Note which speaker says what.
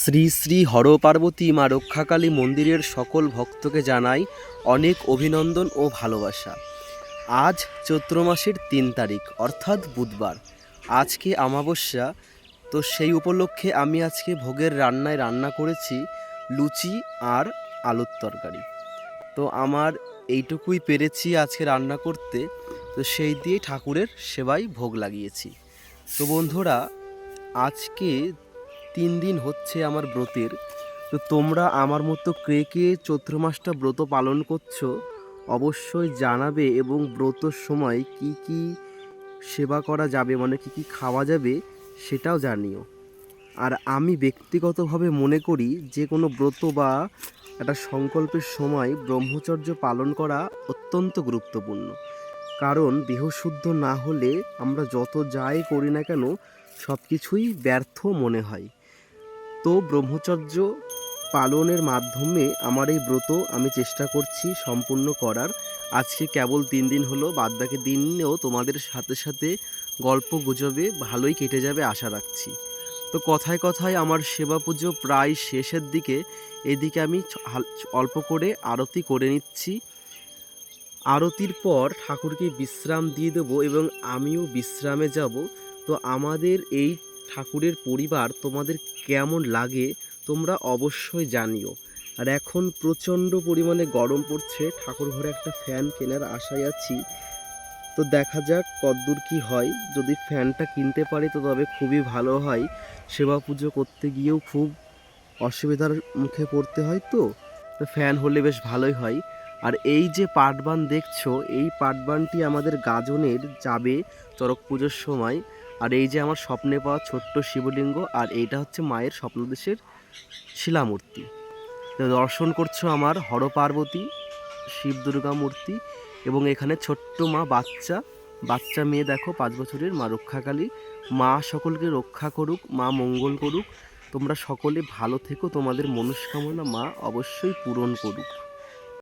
Speaker 1: শ্রী শ্রী হরপার্বতী মা রক্ষাকালী মন্দিরের সকল ভক্তকে জানাই অনেক অভিনন্দন ও ভালোবাসা। আজ চৈত্র মাসের ৩ তারিখ অর্থাৎ বুধবার। আজকে অমাবস্যা, তো সেই উপলক্ষে আমি আজকে ভোগের রান্না করেছি লুচি আর আলুর তরকারি। তো আমার এইটুকুই পেরেছি আজকে রান্না করতে, তো সেই দিয়ে ঠাকুরের সেবায় ভোগ লাগিয়েছি। তো বন্ধুরা, আজকে ৩ দিন হচ্ছে আমার ব্রতের। তো তোমরা আমার মতো কে কে চৈত্র মাসটা ব্রত পালন করছো অবশ্যই জানাবে, এবং ব্রতর সময় কি কি সেবা করা যাবে, মানে কি কি খাওয়া যাবে সেটাও জানিও। আর আমি ব্যক্তিগতভাবে মনে করি যে কোনো ব্রত বা একটা সংকল্পের সময় ব্রহ্মচর্য পালন করা অত্যন্ত গুরুত্বপূর্ণ। কারণ দেহশুদ্ধ না হলে আমরা যত যাই করি না কেন সব কিছুই ব্যর্থ মনে হয়। তো ব্রহ্মচর্য পালনের মাধ্যমে আমার এই ব্রত আমি চেষ্টা করছি সম্পূর্ণ করার। আজকে কেবল ৩ দিন হলো, বাদবাকি দিনেও তোমাদের সাথে সাথে গল্প গুজবে ভালোই কেটে যাবে আশা রাখছি। তো কথায় কথায় আমার সেবা পুজো প্রায় শেষের দিকে। এদিকে আমি অল্প করে আরতি করে নিচ্ছি। আরতির পর ঠাকুরকে বিশ্রাম দিয়ে দেবো এবং আমিও বিশ্রামে যাব। তো আমাদের এই ঠাকুরের পরিবার তোমাদের কেমন লাগে তোমরা অবশ্যই জানিও। আর এখন প্রচণ্ড পরিমাণে গরম পড়ছে, ঠাকুর ঘরে একটা ফ্যান কেনার আশায় আছি। তো দেখা যাক কতদূর কি হয়। যদি ফ্যানটা কিনতে পারি তো তবে খুবই ভালো হয়। সেবা পুজো করতে গিয়েও খুব অসুবিধার মুখে পড়তে হয়, তো ফ্যান হলে বেশ ভালোই হয়। আর এই যে পাটবান দেখছো, এই পাটবানটি আমাদের গাজনের যাবে চড়ক পুজোর সময়। আর এই যে আমার স্বপ্নে পাওয়া ছোট্ট শিবলিঙ্গ, আর এইটা হচ্ছে মায়ের স্বপ্নদেশের শিলামূর্তি। তো দর্শন করছো আমার হরপার্বতী শিব দুর্গা মূর্তি, এবং এখানে ছোট্ট মা বাচ্চা মেয়ে দেখো, 5 বছরের মা রক্ষাকালী। মা সকলকে রক্ষা করুক, মা মঙ্গল করুক। তোমরা সকলে ভালো থেকো, তোমাদের মনস্কামনা মা অবশ্যই পূরণ করুক।